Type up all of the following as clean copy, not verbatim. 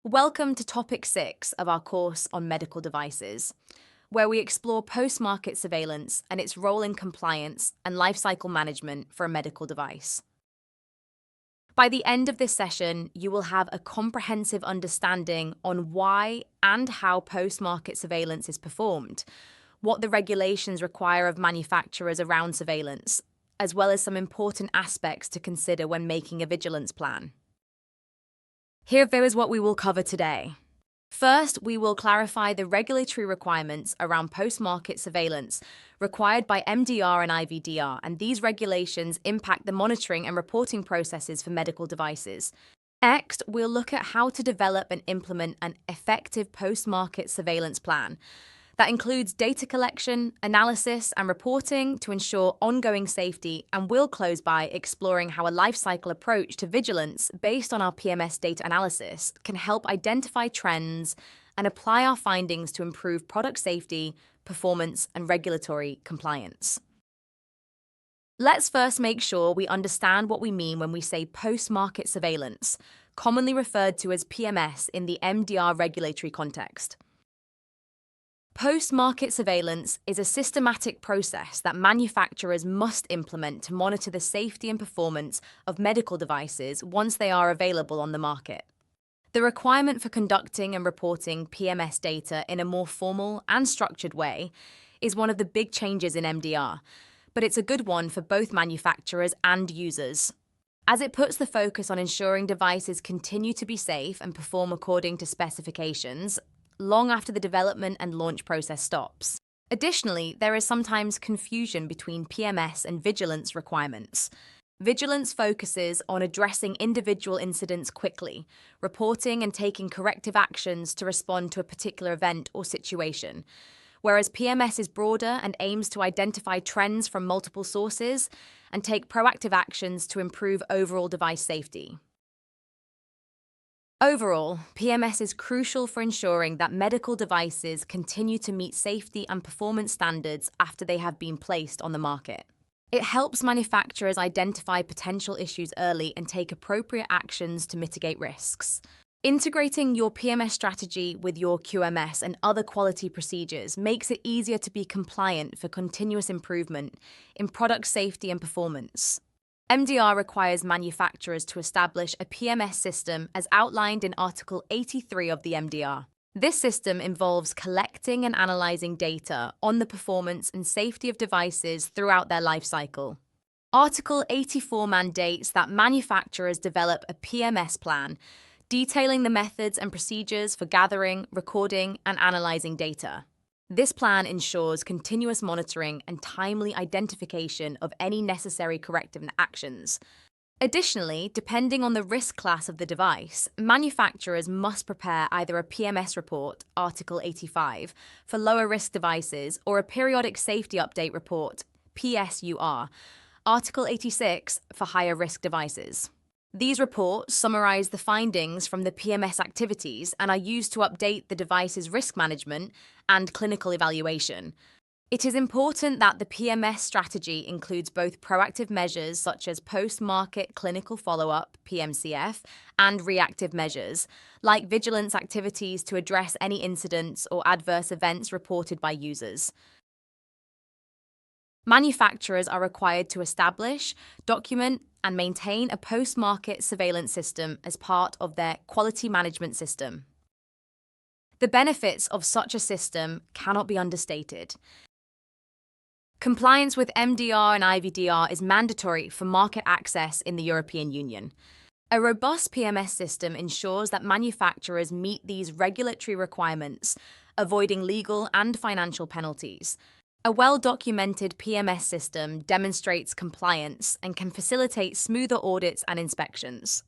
Welcome to topic 6 of our course on medical devices, where we explore post-market surveillance and its role in compliance and lifecycle management for a medical device. By the end of this session, you will have a comprehensive understanding on why and how post-market surveillance is performed, what the regulations require of manufacturers around surveillance, as well as some important aspects to consider when making a vigilance plan. Here is what we will cover today. First, we will clarify the regulatory requirements around post-market surveillance required by MDR and IVDR, and these regulations impact the monitoring and reporting processes for medical devices. Next, we'll look at how to develop and implement an effective post-market surveillance plan that includes data collection, analysis, and reporting to ensure ongoing safety, and we'll close by exploring how a lifecycle approach to vigilance based on our PMS data analysis can help identify trends and apply our findings to improve product safety, performance, and regulatory compliance. Let's first make sure we understand what we mean when we say post-market surveillance, commonly referred to as PMS in the MDR regulatory context. Post-market surveillance is a systematic process that manufacturers must implement to monitor the safety and performance of medical devices once they are available on the market. The requirement for conducting and reporting PMS data in a more formal and structured way is one of the big changes in MDR, but it's a good one for both manufacturers and users, as it puts the focus on ensuring devices continue to be safe and perform according to specifications long after the development and launch process stops. Additionally, there is sometimes confusion between PMS and vigilance requirements. Vigilance focuses on addressing individual incidents quickly, reporting and taking corrective actions to respond to a particular event or situation, whereas PMS is broader and aims to identify trends from multiple sources and take proactive actions to improve overall device safety. Overall, PMS is crucial for ensuring that medical devices continue to meet safety and performance standards after they have been placed on the market. It helps manufacturers identify potential issues early and take appropriate actions to mitigate risks. Integrating your PMS strategy with your QMS and other quality procedures makes it easier to be compliant for continuous improvement in product safety and performance. MDR requires manufacturers to establish a PMS system as outlined in Article 83 of the MDR. This system involves collecting and analyzing data on the performance and safety of devices throughout their life cycle. Article 84 mandates that manufacturers develop a PMS plan detailing the methods and procedures for gathering, recording, and analyzing data. This plan ensures continuous monitoring and timely identification of any necessary corrective actions. Additionally, depending on the risk class of the device, manufacturers must prepare either a PMS report, Article 85, for lower-risk devices or a periodic safety update report, PSUR, Article 86, for higher-risk devices. These reports summarize the findings from the PMS activities and are used to update the device's risk management and clinical evaluation. It is important that the PMS strategy includes both proactive measures such as post-market clinical follow-up, PMCF, and reactive measures, like vigilance activities to address any incidents or adverse events reported by users. Manufacturers are required to establish, document, and maintain a post-market surveillance system as part of their quality management system. The benefits of such a system cannot be understated. Compliance with MDR and IVDR is mandatory for market access in the European Union. A robust PMS system ensures that manufacturers meet these regulatory requirements, avoiding legal and financial penalties. A well-documented PMS system demonstrates compliance and can facilitate smoother audits and inspections.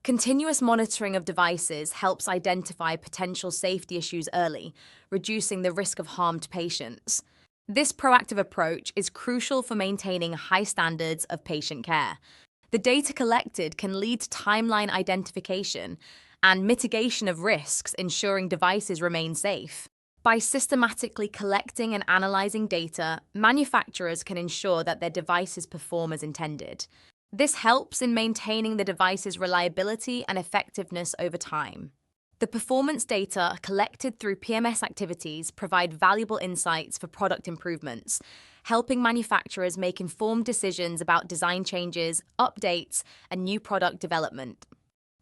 Continuous monitoring of devices helps identify potential safety issues early, reducing the risk of harm to patients. This proactive approach is crucial for maintaining high standards of patient care. The data collected can lead to timeline identification and mitigation of risks, ensuring devices remain safe. By systematically collecting and analyzing data, manufacturers can ensure that their devices perform as intended. This helps in maintaining the device's reliability and effectiveness over time. The performance data collected through PMS activities provide valuable insights for product improvements, helping manufacturers make informed decisions about design changes, updates, and new product development.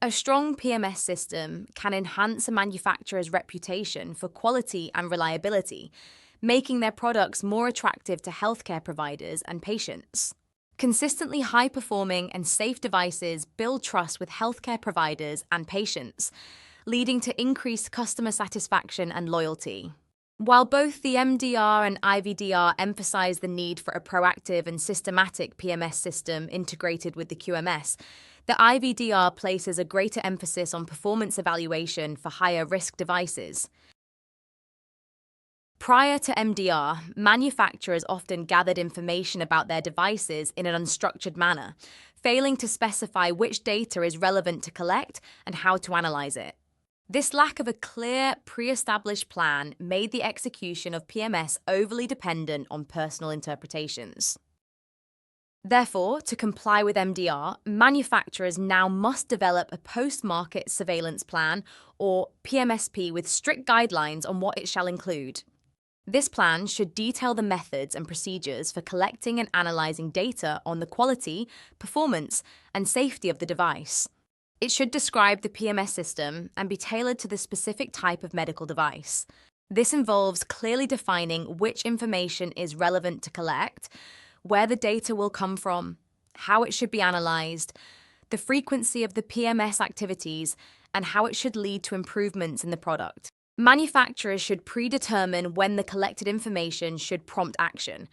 A strong PMS system can enhance a manufacturer's reputation for quality and reliability, making their products more attractive to healthcare providers and patients. Consistently high-performing and safe devices build trust with healthcare providers and patients, leading to increased customer satisfaction and loyalty. While both the MDR and IVDR emphasize the need for a proactive and systematic PMS system integrated with the QMS, the IVDR places a greater emphasis on performance evaluation for higher-risk devices. Prior to MDR, manufacturers often gathered information about their devices in an unstructured manner, failing to specify which data is relevant to collect and how to analyze it. This lack of a clear, pre-established plan made the execution of PMS overly dependent on personal interpretations. Therefore, to comply with MDR, manufacturers now must develop a post-market surveillance plan, or PMSP, with strict guidelines on what it shall include. This plan should detail the methods and procedures for collecting and analyzing data on the quality, performance, and safety of the device. It should describe the PMS system and be tailored to the specific type of medical device. This involves clearly defining which information is relevant to collect, where the data will come from, how it should be analyzed, the frequency of the PMS activities, and how it should lead to improvements in the product. Manufacturers should predetermine when the collected information should prompt action.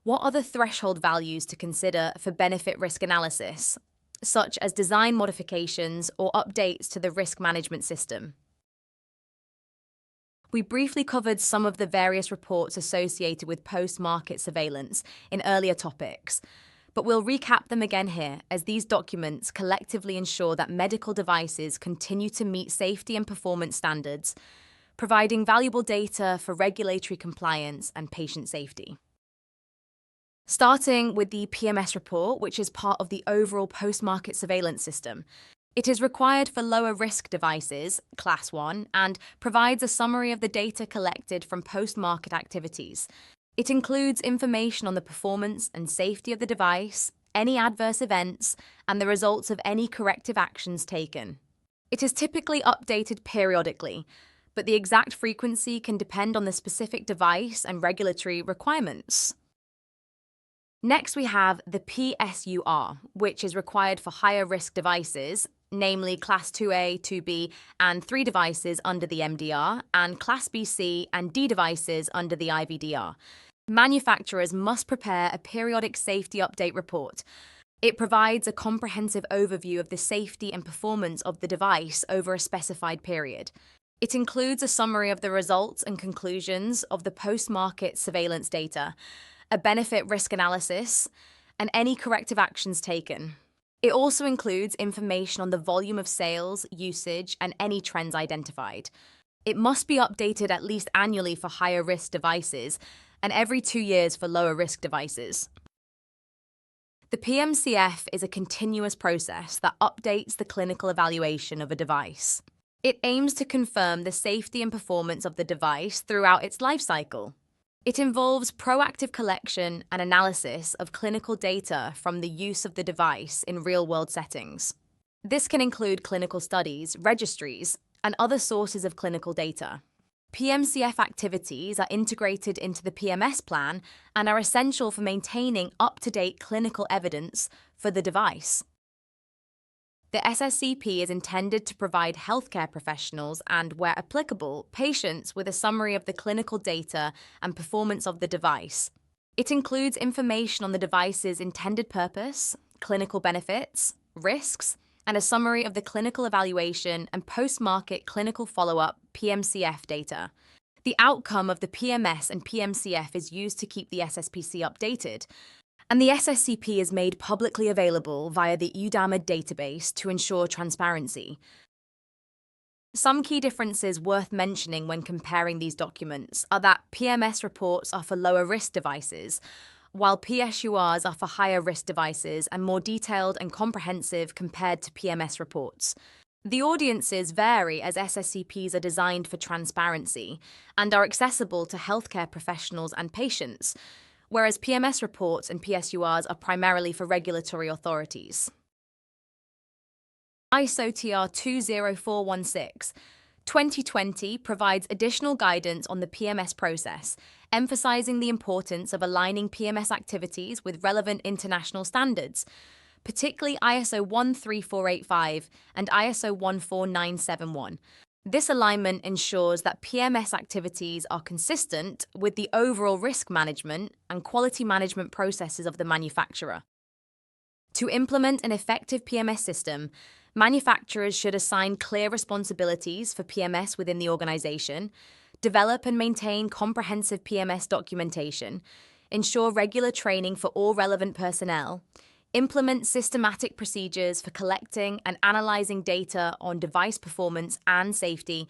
What are the threshold values to consider for benefit-risk analysis, such as design modifications or updates to the risk management system? We briefly covered some of the various reports associated with post-market surveillance in earlier topics, but we'll recap them again here, as these documents collectively ensure that medical devices continue to meet safety and performance standards, providing valuable data for regulatory compliance and patient safety. Starting with the PMS report, which is part of the overall post-market surveillance system. It is required for lower-risk devices, Class 1, and provides a summary of the data collected from post-market activities. It includes information on the performance and safety of the device, any adverse events, and the results of any corrective actions taken. It is typically updated periodically, but the exact frequency can depend on the specific device and regulatory requirements. Next, we have the PSUR, which is required for higher-risk devices, namely Class 2A, 2B, and 3 devices under the MDR, and Class BC and D devices under the IVDR. Manufacturers must prepare a periodic safety update report. It provides a comprehensive overview of the safety and performance of the device over a specified period. It includes a summary of the results and conclusions of the post-market surveillance data, a benefit-risk analysis, and any corrective actions taken. It also includes information on the volume of sales, usage, and any trends identified. It must be updated at least annually for higher-risk devices and every 2 years for lower-risk devices. The PMCF is a continuous process that updates the clinical evaluation of a device. It aims to confirm the safety and performance of the device throughout its life cycle. It involves proactive collection and analysis of clinical data from the use of the device in real-world settings. This can include clinical studies, registries, and other sources of clinical data. PMCF activities are integrated into the PMS plan and are essential for maintaining up-to-date clinical evidence for the device. The SSCP is intended to provide healthcare professionals and, where applicable, patients with a summary of the clinical data and performance of the device. It includes information on the device's intended purpose, clinical benefits, risks, and a summary of the clinical evaluation and post-market clinical follow-up (PMCF) data. The outcome of the PMS and PMCF is used to keep the SSPC updated, and the SSCP is made publicly available via the UDAMA database to ensure transparency. Some key differences worth mentioning when comparing these documents are that PMS reports are for lower-risk devices, while PSURs are for higher-risk devices and more detailed and comprehensive compared to PMS reports. The audiences vary as SSCPs are designed for transparency and are accessible to healthcare professionals and patients, whereas PMS reports and PSURs are primarily for regulatory authorities. ISO TR 20416 2020 provides additional guidance on the PMS process, emphasizing the importance of aligning PMS activities with relevant international standards, particularly ISO 13485 and ISO 14971. This alignment ensures that PMS activities are consistent with the overall risk management and quality management processes of the manufacturer. To implement an effective PMS system, manufacturers should assign clear responsibilities for PMS within the organization, develop and maintain comprehensive PMS documentation, ensure regular training for all relevant personnel, implement systematic procedures for collecting and analyzing data on device performance and safety,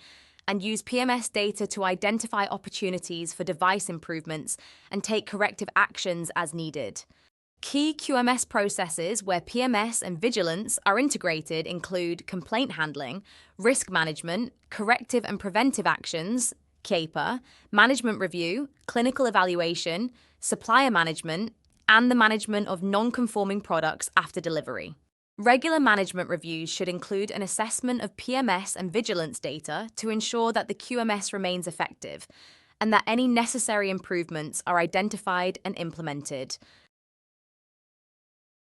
and use PMS data to identify opportunities for device improvements and take corrective actions as needed. Key QMS processes where PMS and vigilance are integrated include complaint handling, risk management, corrective and preventive actions, CAPA, management review, clinical evaluation, supplier management, and the management of non-conforming products after delivery. Regular management reviews should include an assessment of PMS and vigilance data to ensure that the QMS remains effective and that any necessary improvements are identified and implemented.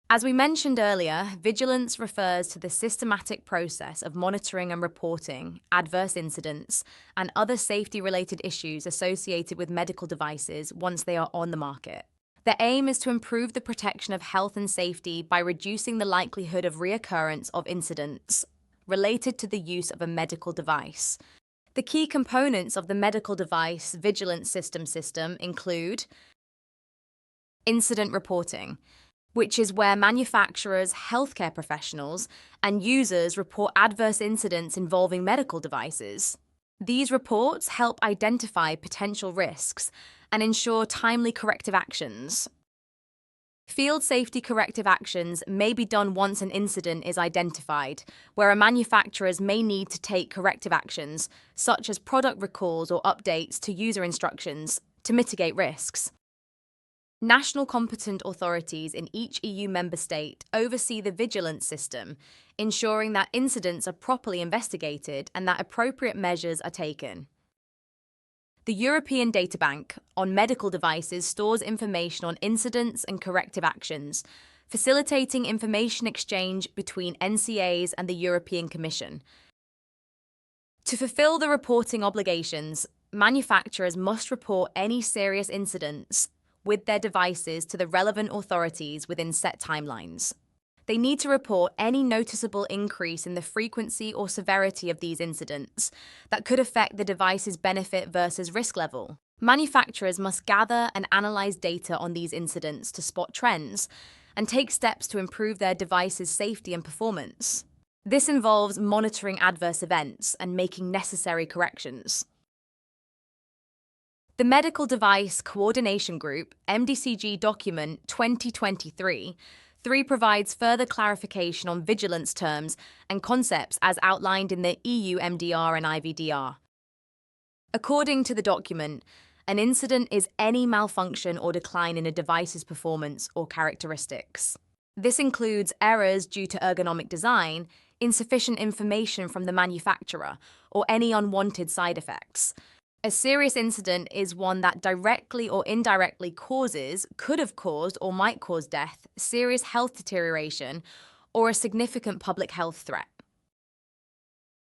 As we mentioned earlier, vigilance refers to the systematic process of monitoring and reporting adverse incidents and other safety-related issues associated with medical devices once they are on the market. The aim is to improve the protection of health and safety by reducing the likelihood of reoccurrence of incidents related to the use of a medical device. The key components of the medical device vigilance system include incident reporting, which is where manufacturers, healthcare professionals, and users report adverse incidents involving medical devices. These reports help identify potential risks and ensure timely corrective actions. Field safety corrective actions may be done once an incident is identified, where manufacturers may need to take corrective actions, such as product recalls or updates to user instructions, to mitigate risks. National competent authorities in each EU member state oversee the vigilance system, ensuring that incidents are properly investigated and that appropriate measures are taken. The European Databank on medical devices stores information on incidents and corrective actions, facilitating information exchange between NCAs and the European Commission. To fulfill the reporting obligations, manufacturers must report any serious incidents with their devices to the relevant authorities within set timelines. They need to report any noticeable increase in the frequency or severity of these incidents that could affect the device's benefit versus risk level. Manufacturers must gather and analyze data on these incidents to spot trends and take steps to improve their device's safety and performance. This involves monitoring adverse events and making necessary corrections. The Medical Device Coordination Group, MDCG Document 2023, provides further clarification on vigilance terms and concepts as outlined in the EU MDR and IVDR. According to the document, an incident is any malfunction or decline in a device's performance or characteristics. This includes errors due to ergonomic design, insufficient information from the manufacturer, or any unwanted side effects. A serious incident is one that directly or indirectly causes, could have caused, or might cause death, serious health deterioration, or a significant public health threat.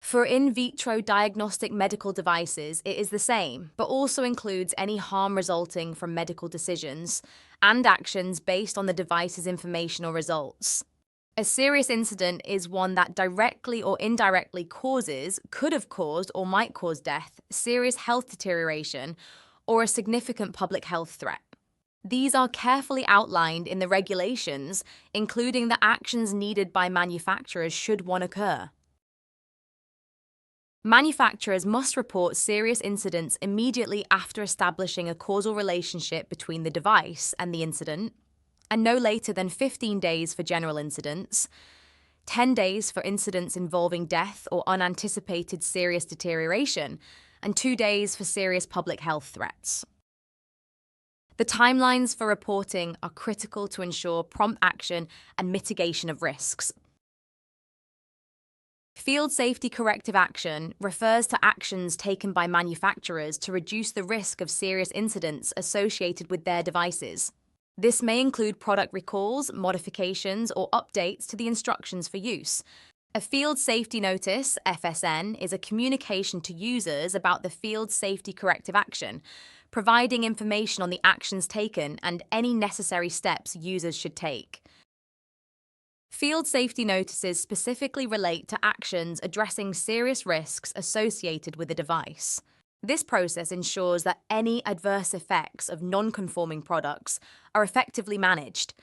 For in vitro diagnostic medical devices, it is the same, but also includes any harm resulting from medical decisions and actions based on the device's information or results. A serious incident is one that directly or indirectly causes, could have caused, or might cause death, serious health deterioration, or a significant public health threat. These are carefully outlined in the regulations, including the actions needed by manufacturers should one occur. Manufacturers must report serious incidents immediately after establishing a causal relationship between the device and the incident, and no later than 15 days for general incidents, 10 days for incidents involving death or unanticipated serious deterioration, and 2 days for serious public health threats. The timelines for reporting are critical to ensure prompt action and mitigation of risks. Field safety corrective action refers to actions taken by manufacturers to reduce the risk of serious incidents associated with their devices. This may include product recalls, modifications, or updates to the instructions for use. A Field Safety Notice, FSN, is a communication to users about the field safety corrective action, providing information on the actions taken and any necessary steps users should take. Field safety notices specifically relate to actions addressing serious risks associated with a device. This process ensures that any adverse effects of non-conforming products are effectively managed,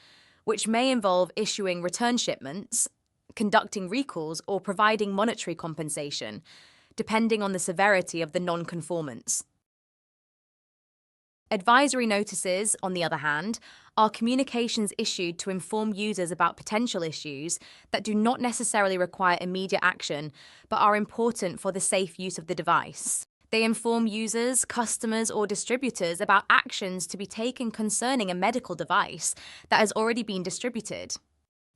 which may involve issuing return shipments, conducting recalls, or providing monetary compensation, depending on the severity of the non-conformance. Advisory notices, on the other hand, are communications issued to inform users about potential issues that do not necessarily require immediate action, but are important for the safe use of the device. They inform users, customers, or distributors about actions to be taken concerning a medical device that has already been distributed.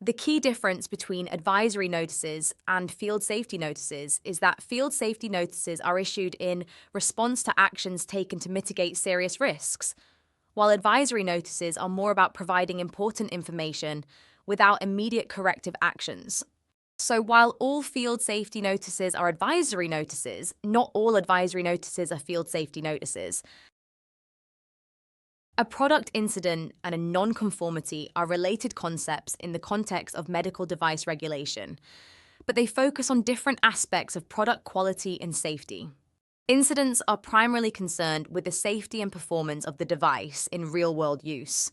The key difference between advisory notices and field safety notices is that field safety notices are issued in response to actions taken to mitigate serious risks, while advisory notices are more about providing important information without immediate corrective actions. So while all field safety notices are advisory notices, not all advisory notices are field safety notices. A product incident and a non-conformity are related concepts in the context of medical device regulation, but they focus on different aspects of product quality and safety. Incidents are primarily concerned with the safety and performance of the device in real-world use.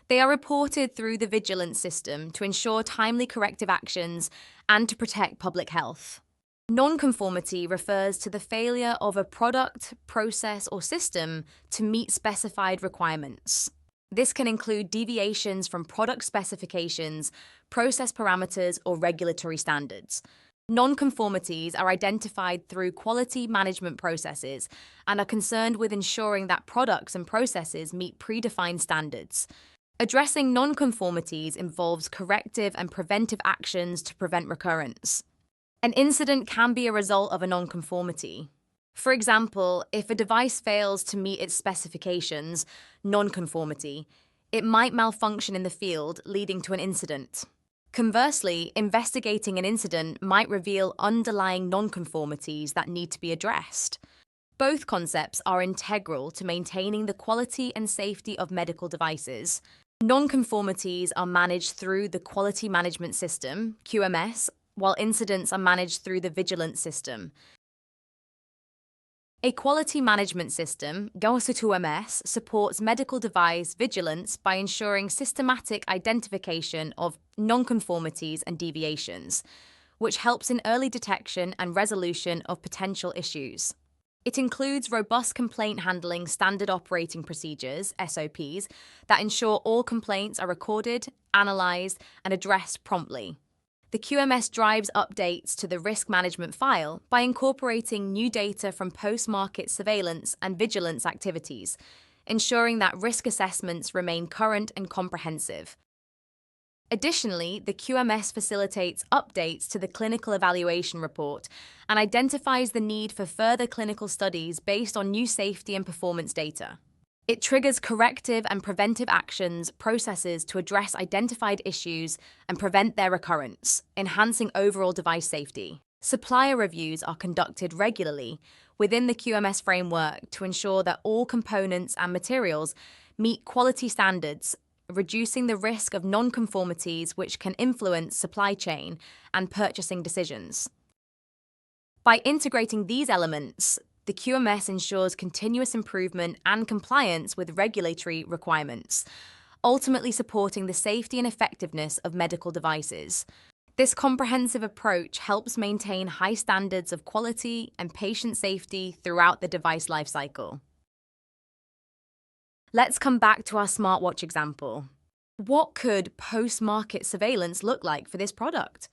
They are reported through the vigilance system to ensure timely corrective actions and to protect public health. Non-conformity refers to the failure of a product, process, or system to meet specified requirements. This can include deviations from product specifications, process parameters, or regulatory standards. Non-conformities are identified through quality management processes and are concerned with ensuring that products and processes meet predefined standards. Addressing non-conformities involves corrective and preventive actions to prevent recurrence. An incident can be a result of a non-conformity. For example, if a device fails to meet its specifications, non-conformity, it might malfunction in the field, leading to an incident. Conversely, investigating an incident might reveal underlying non-conformities that need to be addressed. Both concepts are integral to maintaining the quality and safety of medical devices. Non-conformities are managed through the Quality Management System, QMS, while incidents are managed through the Vigilance System. A quality management system, Health2Innovation, supports medical device vigilance by ensuring systematic identification of non-conformities and deviations, which helps in early detection and resolution of potential issues. It includes robust complaint handling standard operating procedures, SOPs, that ensure all complaints are recorded, analyzed, and addressed promptly. The QMS drives updates to the risk management file by incorporating new data from post-market surveillance and vigilance activities, ensuring that risk assessments remain current and comprehensive. Additionally, the QMS facilitates updates to the clinical evaluation report and identifies the need for further clinical studies based on new safety and performance data. It triggers corrective and preventive actions, processes to address identified issues and prevent their recurrence, enhancing overall device safety. Supplier reviews are conducted regularly within the QMS framework to ensure that all components and materials meet quality standards, reducing the risk of non-conformities which can influence supply chain and purchasing decisions. By integrating these elements, the QMS ensures continuous improvement and compliance with regulatory requirements, ultimately supporting the safety and effectiveness of medical devices. This comprehensive approach helps maintain high standards of quality and patient safety throughout the device lifecycle. Let's come back to our smartwatch example. What could post-market surveillance look like for this product?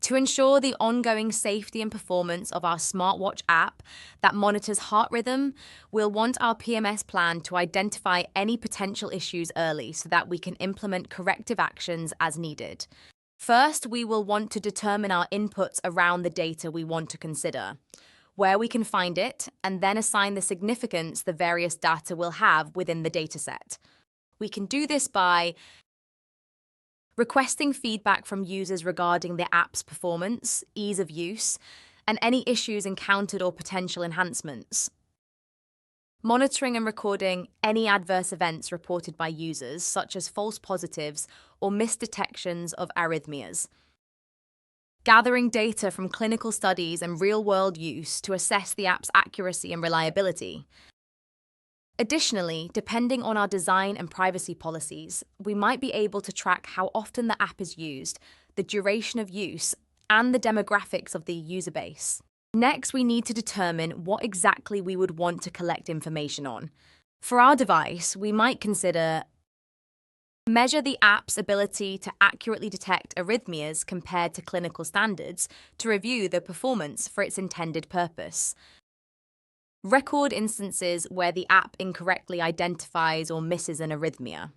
To ensure the ongoing safety and performance of our smartwatch app that monitors heart rhythm, we'll want our PMS plan to identify any potential issues early so that we can implement corrective actions as needed. First, we will want to determine our inputs around the data we want to consider, where we can find it, and then assign the significance the various data will have within the dataset. We can do this by requesting feedback from users regarding the app's performance, ease of use, and any issues encountered or potential enhancements. Monitoring and recording any adverse events reported by users, such as false positives or misdetections of arrhythmias. Gathering data from clinical studies and real-world use to assess the app's accuracy and reliability. Additionally, depending on our design and privacy policies, we might be able to track how often the app is used, the duration of use, and the demographics of the user base. Next, we need to determine what exactly we would want to collect information on. For our device, we might consider measure the app's ability to accurately detect arrhythmias compared to clinical standards to review the performance for its intended purpose. Record instances where the app incorrectly identifies or misses an arrhythmia.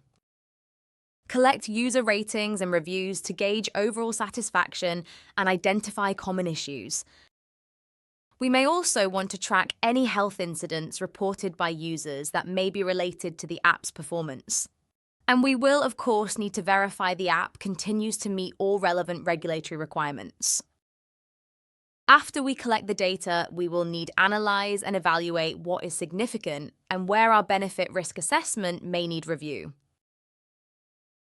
Collect user ratings and reviews to gauge overall satisfaction and identify common issues. We may also want to track any health incidents reported by users that may be related to the app's performance. And we will, of course, need to verify the app continues to meet all relevant regulatory requirements. After we collect the data, we will need to analyze and evaluate what is significant and where our benefit-risk assessment may need review.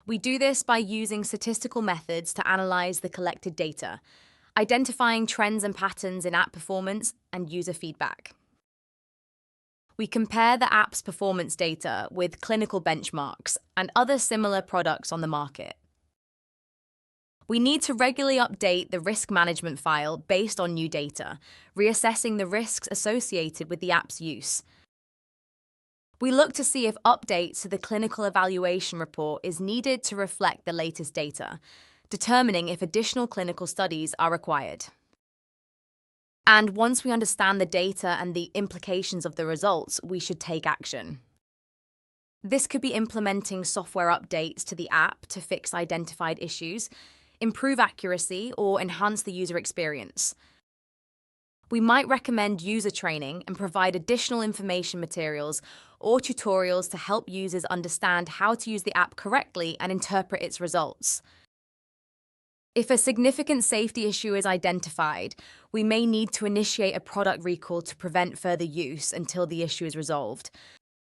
We do this by using statistical methods to analyze the collected data, identifying trends and patterns in app performance and user feedback. We compare the app's performance data with clinical benchmarks and other similar products on the market. We need to regularly update the risk management file based on new data, reassessing the risks associated with the app's use. We look to see if updates to the clinical evaluation report is needed to reflect the latest data, determining if additional clinical studies are required. And once we understand the data and the implications of the results, we should take action. This could be implementing software updates to the app to fix identified issues, improve accuracy, or enhance the user experience. We might recommend user training and provide additional information materials or tutorials to help users understand how to use the app correctly and interpret its results. If a significant safety issue is identified, we may need to initiate a product recall to prevent further use until the issue is resolved.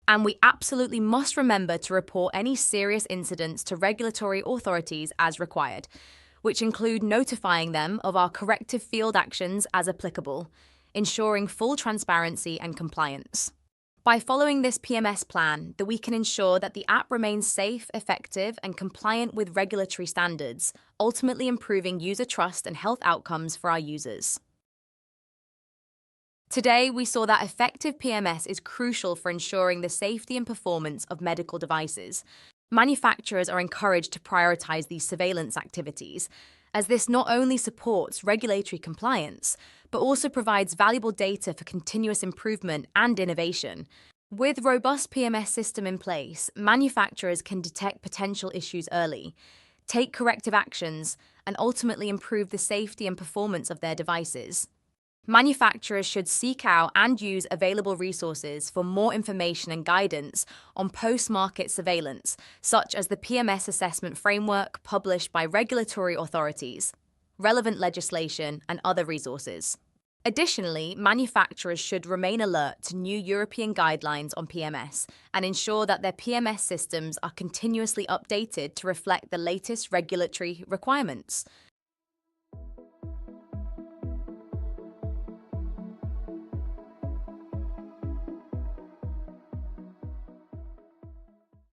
And we absolutely must remember to report any serious incidents to regulatory authorities as required, which include notifying them of our corrective field actions as applicable, ensuring full transparency and compliance. By following this PMS plan, we can ensure that the app remains safe, effective, and compliant with regulatory standards, ultimately improving user trust and health outcomes for our users. Today, we saw that effective PMS is crucial for ensuring the safety and performance of medical devices. Manufacturers are encouraged to prioritize these surveillance activities, as this not only supports regulatory compliance, but also provides valuable data for continuous improvement and innovation. With robust PMS system in place, manufacturers can detect potential issues early, take corrective actions, and ultimately improve the safety and performance of their devices. Manufacturers should seek out and use available resources for more information and guidance on post-market surveillance, such as the PMS assessment framework published by regulatory authorities, relevant legislation, and other resources. Additionally, manufacturers should remain alert to new European guidelines on PMS and ensure that their PMS systems are continuously updated to reflect the latest regulatory requirements.